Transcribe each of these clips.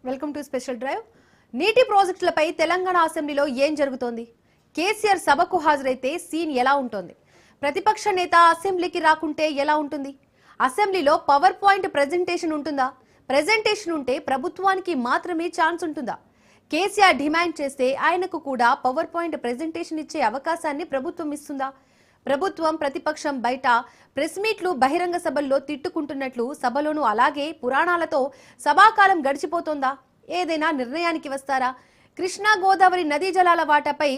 Welcome to special drive. నీటి ప్రాజెక్టులపై తెలంగాణ అసెంబ్లీలో ఏం జరుగుతోంది? కేసీఆర్ సభకు హాజరైతే సీన్ ఎలా ఉంటుంది? ప్రతిపక్ష నేత అసెంబ్లీకి రాకుంటే ఎలా ఉంటుంది? అసెంబ్లీలో పవర్ పాయింట్ ప్రెజెంటేషన్ ఉంటుందా? ప్రెజెంటేషన్ ఉంటే ప్రభుత్వానికి మాత్రమే ఛాన్స్ ఉంటుందా? కేసీఆర్ డిమాండ్ చేస్తే ఆయనకు కూడా పవర్ పాయింట్ ప్రెజెంటేషన్ ఇచ్చే అవకాశాన్ని ప్రభుత్వం ఇస్తుందా? ప్రభుత్వం ప్రతిపక్షం బయట ప్రెస్ మీట్లు బహిరంగ సభల్లో తిట్టుకుంటున్నట్లు సభలోనూ అలాగే పురాణాలతో సభాకాలం గడిచిపోతోందా? ఏదైనా నిర్ణయానికి వస్తారా? కృష్ణా గోదావరి నదీ జలాల వాటాపై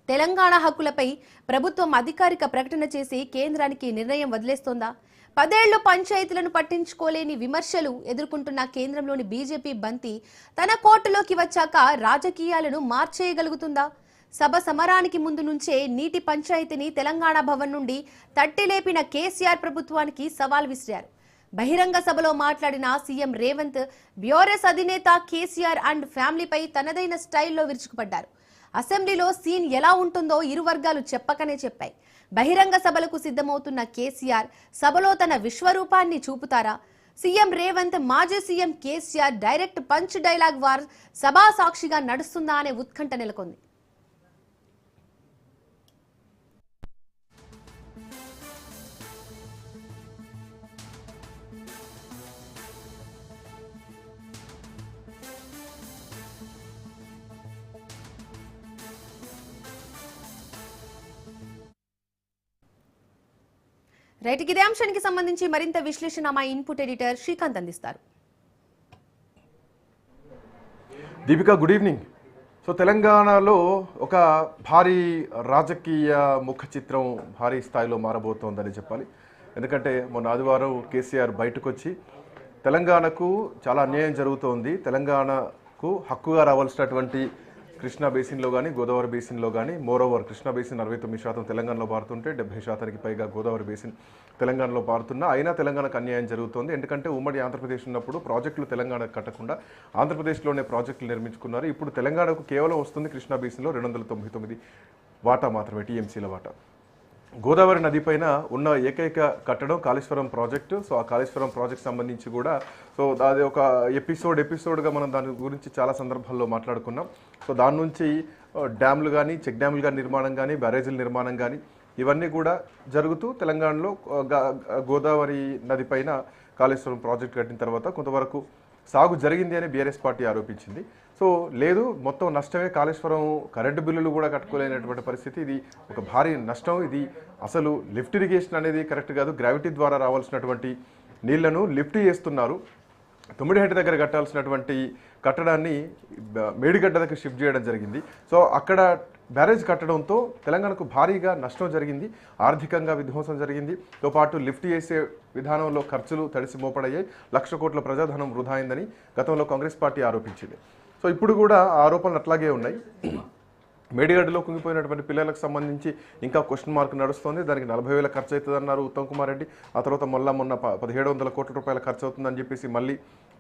తెలంగాణ హక్కులపై ప్రభుత్వం అధికారిక ప్రకటన చేసి కేంద్రానికి నిర్ణయం వదిలేస్తోందా? 10 ఏళ్లు పంచాయతీలను పట్టించుకోలేని విమర్శలు ఎదుర్కొంటున్న కేంద్రంలోని బీజేపీ బంతి తన కోర్టులోకి వచ్చాక రాజకీయాలను మార్చేయగలుగుతుందా? సభ సమరానికి ముందు నుంచే నీటి పంచాయతీని తెలంగాణ భవన్ నుండి తట్టిలేపిన కేసీఆర్ ప్రభుత్వానికి సవాల్ విసిరారు. బహిరంగ సభలో మాట్లాడిన సీఎం రేవంత్ బీఆర్ఎస్ అధినేత కేసీఆర్ అండ్ ఫ్యామిలీపై తనదైన స్టైల్లో విరుచుకుపడ్డారు. అసెంబ్లీలో సీన్ ఎలా ఉంటుందో ఇరు వర్గాలు చెప్పకనే చెప్పాయి. బహిరంగ సభలకు సిద్ధమవుతున్న కేసీఆర్ సభలో తన విశ్వరూపాన్ని చూపుతారా? సీఎం రేవంత్ మాజీ CM KCR direct punch dialogue war సభా సాక్షిగా నడుస్తుందా అనే ఉత్కంఠ నెలకొంది. రైట్, ఇదే అంశానికి సంబంధించి మరింత విశ్లేషణ మా ఇన్పుట్ ఎడిటర్ శ్రీకాంత్ అందిస్తారు. Deepika, good evening. సో తెలంగాణలో ఒక భారీ రాజకీయ ముఖ చిత్రం భారీ స్థాయిలో మారబోతోందని చెప్పాలి. ఎందుకంటే మొన్న ఆదివారం కేసీఆర్ బయటకు వచ్చి తెలంగాణకు చాలా అన్యాయం జరుగుతోంది, తెలంగాణకు హక్కుగా రావాల్సినటువంటి కృష్ణా బేసిన్లో కానీ గోదావరి బేసిన్లో కానీ, మోరోవర్ కృష్ణా బేసిన్ 69% తెలంగాణలో పారుతుంటే 70% పైగా గోదావరి బేసిన్ తెలంగాణలో పారుతున్నా అయినా తెలంగాణకు అన్యాయం జరుగుతోంది. ఎందుకంటే ఉమ్మడి ఆంధ్రప్రదేశ్ ఉన్నప్పుడు ప్రాజెక్టులు తెలంగాణకు కట్టకుండా ఆంధ్రప్రదేశ్లోనే ప్రాజెక్టులు నిర్మించుకున్నారు. ఇప్పుడు తెలంగాణకు కేవలం వస్తుంది కృష్ణా బేసిన్లో 299 వాటా మాత్రమే, టీఎంసీల వాటా. గోదావరి నది పైన ఉన్న ఏకైక కట్టడం కాళేశ్వరం ప్రాజెక్టు. సో ఆ కాళేశ్వరం ప్రాజెక్ట్ సంబంధించి కూడా సో అది ఒక ఎపిసోడ్గా మనం దాని గురించి చాలా సందర్భాల్లో మాట్లాడుకున్నాం. సో దాని నుంచి డ్యామ్లు కానీ, చెక్ డ్యాములు కానీ నిర్మాణం కానీ, బ్యారేజీల నిర్మాణం కానీ ఇవన్నీ కూడా జరుగుతూ తెలంగాణలో గోదావరి నది పైన కాళేశ్వరం ప్రాజెక్ట్ కట్టిన తర్వాత కొంతవరకు సాగు జరిగింది అని బీఆర్ఎస్ పార్టీ ఆరోపించింది. సో లేదు, మొత్తం నష్టమే, కాళేశ్వరం కరెంటు బిల్లులు కూడా కట్టుకోలేనటువంటి పరిస్థితి. ఇది ఒక భారీ నష్టం. ఇది అసలు లిఫ్ట్ ఇరిగేషన్ అనేది కరెక్ట్ కాదు. గ్రావిటీ ద్వారా రావాల్సినటువంటి నీళ్లను లిఫ్ట్ చేస్తున్నారు. తొమ్మిడిహెట్ట దగ్గర కట్టాల్సినటువంటి కట్టడాన్ని మేడిగడ్డ దగ్గర షిఫ్ట్ చేయడం జరిగింది. సో అక్కడ బ్యారేజ్ కట్టడంతో తెలంగాణకు భారీగా నష్టం జరిగింది, ఆర్థికంగా విధ్వంసం జరిగింది. తో పాటు లిఫ్ట్ చేసే విధానంలో ఖర్చులు తడిసి మోపడయ్యాయి. 1,00,000 కోట్ల ప్రజాధనం వృధా అయిందని గతంలో కాంగ్రెస్ పార్టీ ఆరోపించింది. సో ఇప్పుడు కూడా ఆ ఆరోపణలు అట్లాగే ఉన్నాయి. మేడిగడ్డలో కుంగిపోయినటువంటి పిల్లలకు సంబంధించి ఇంకా క్వశ్చన్ మార్క్ నడుస్తుంది. దానికి 40,000 ఖర్చు అవుతుందన్నారు ఉత్తమ్ కుమార్ రెడ్డి. ఆ తర్వాత మొన్న 1,700 కోట్ల రూపాయల ఖర్చు అవుతుందని చెప్పేసి మళ్ళీ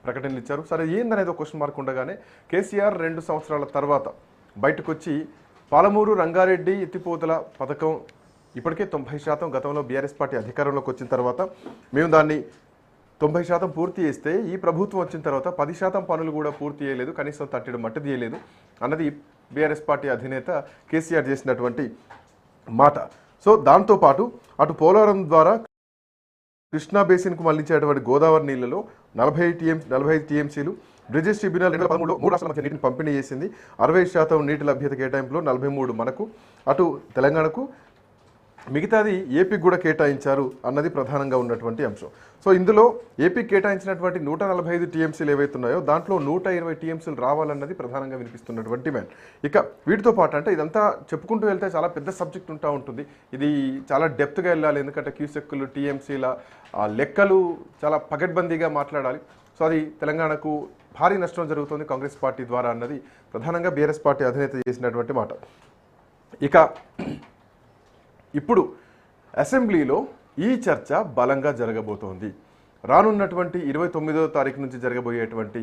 ప్రకటనలు ఇచ్చారు. సరే, ఏందనేది క్వశ్చన్ మార్క్ ఉండగానే కేసీఆర్ 2 సంవత్సరాల తర్వాత బయటకు వచ్చి పాలమూరు రంగారెడ్డి ఎత్తిపోతల పథకం ఇప్పటికే 90%, గతంలో బీఆర్ఎస్ పార్టీ అధికారంలోకి వచ్చిన తర్వాత మేము దాన్ని 90% పూర్తి చేస్తే ఈ ప్రభుత్వం వచ్చిన తర్వాత 10% పనులు కూడా పూర్తి చేయలేదు, కనీసం తట్టెడు మట్టి తీయలేదు అన్నది బీఆర్ఎస్ పార్టీ అధినేత కేసీఆర్ చేసినటువంటి మాట. సో దాంతోపాటు అటు పోలవరం ద్వారా కృష్ణా బేసిన్కు మళ్లించేటువంటి గోదావరి నీళ్లలో 45 టీఎంసీలు బ్రిజెస్ ట్రిబ్యునల్ 2013లో 3 రాష్ట్రాల మధ్య నీటిని పంపిణీ చేసింది. 60% నీటి లభ్యత కేటాయింపులో 43 మనకు, అటు తెలంగాణకు, మిగతాది ఏపీకి కూడా కేటాయించారు అన్నది ప్రధానంగా ఉన్నటువంటి అంశం. సో ఇందులో ఏపీకి కేటాయించినటువంటి 145 టీఎంసీలు ఏవైతున్నాయో దాంట్లో 120 టీఎంసీలు రావాలన్నది ప్రధానంగా వినిపిస్తున్నటువంటి డిమాండ్. ఇక వీటితో పాటు అంటే ఇదంతా చెప్పుకుంటూ వెళ్తే చాలా పెద్ద సబ్జెక్ట్ ఉంటుంది. ఇది చాలా డెప్త్గా వెళ్ళాలి, ఎందుకంటే క్యూసెక్కులు, టీఎంసీల లెక్కలు చాలా పగడ్బందీగా మాట్లాడాలి. సో అది తెలంగాణకు భారీ నష్టం జరుగుతుంది కాంగ్రెస్ పార్టీ ద్వారా అన్నది ప్రధానంగా బీఆర్ఎస్ పార్టీ అధినేత చేసినటువంటి మాట. ఇక ఇప్పుడు అసెంబ్లీలో ఈ చర్చ బలంగా జరగబోతోంది. రానున్నటువంటి 29వ తారీఖు నుంచి జరగబోయేటువంటి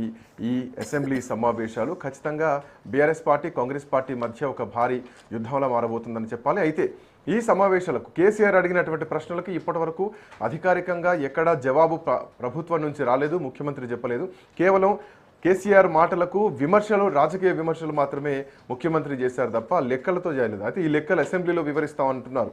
ఈ అసెంబ్లీ సమావేశాలు ఖచ్చితంగా బీఆర్ఎస్ పార్టీ, కాంగ్రెస్ పార్టీ మధ్య ఒక భారీ యుద్ధంలా మారబోతుందని చెప్పాలి. అయితే ఈ సమావేశాలకు కేసీఆర్ అడిగినటువంటి ప్రశ్నలకు ఇప్పటివరకు అధికారికంగా ఎక్కడా జవాబు ప్రభుత్వం నుంచి రాలేదు, ముఖ్యమంత్రి చెప్పలేదు. కేవలం కేసీఆర్ మాటలకు విమర్శలు, రాజకీయ విమర్శలు మాత్రమే ముఖ్యమంత్రి చేశారు తప్ప లెక్కలతో చేయలేదు. అయితే ఈ లెక్కలు అసెంబ్లీలో వివరిస్తామంటున్నారు.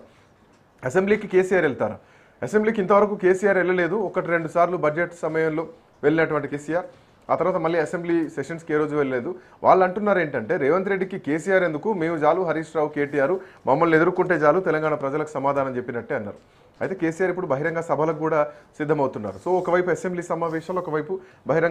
అసెంబ్లీకి కేసీఆర్ వెళ్తారా? అసెంబ్లీకి ఇంతవరకు కేసీఆర్ వెళ్ళలేదు. 1-2 సార్లు బడ్జెట్ సమయంలో వెళ్ళినటువంటి కేసీఆర్ ఆ తర్వాత మళ్ళీ అసెంబ్లీ సెషన్స్కి ఏ రోజు వెళ్ళలేదు. వాళ్ళు అంటున్నారు ఏంటంటే, రేవంత్ రెడ్డికి కేసీఆర్ ఎందుకు, మేము చాలు, హరీష్ రావు, కేటీఆర్ మమ్మల్ని ఎదుర్కొంటే చాలు, తెలంగాణ ప్రజలకు సమాధానం చెప్పినట్టే అన్నారు. అయితే కేసీఆర్ ఇప్పుడు బహిరంగ సభలకు కూడా సిద్ధమవుతున్నారు. సో ఒకవైపు అసెంబ్లీ సమావేశాలు, ఒకవైపు బహిరంగ